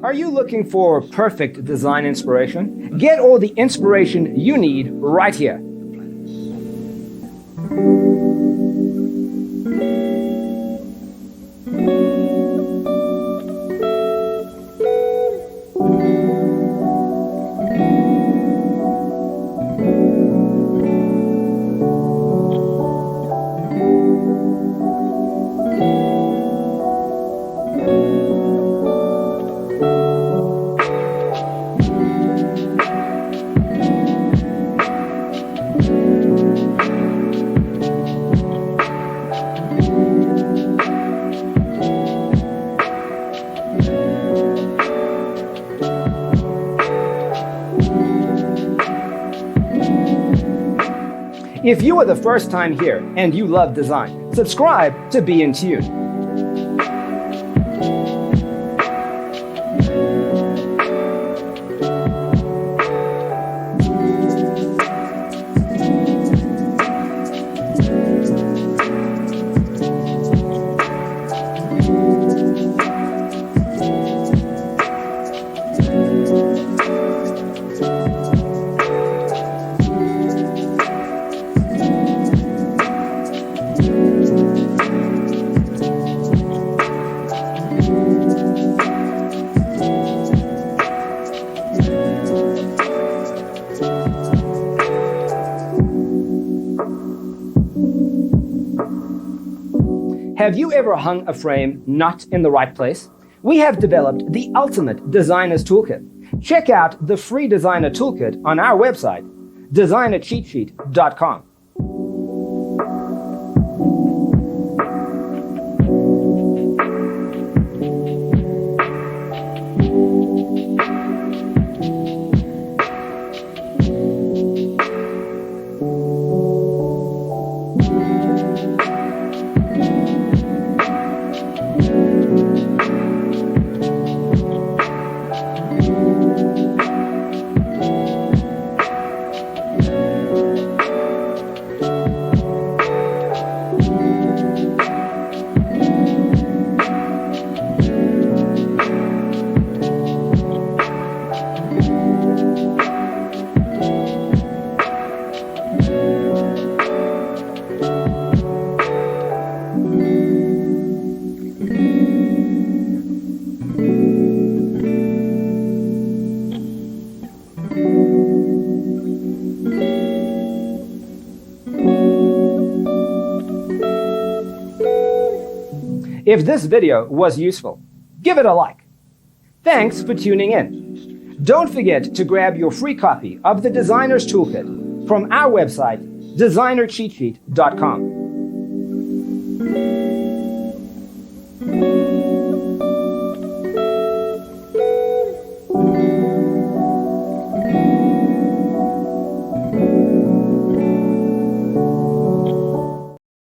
Are you looking for perfect design inspiration? Get all the inspiration you need right here. If you are the first time here and you love design, subscribe to Be in Tune. Have you ever hung a frame not in the right place? We have developed the ultimate designer's toolkit. Check out the free designer toolkit on our website, designercheatsheet.com. If this video was useful, give it a like. Thanks for tuning in. Don't forget to grab your free copy of the Designer's Toolkit from our website, designercheatsheet.com.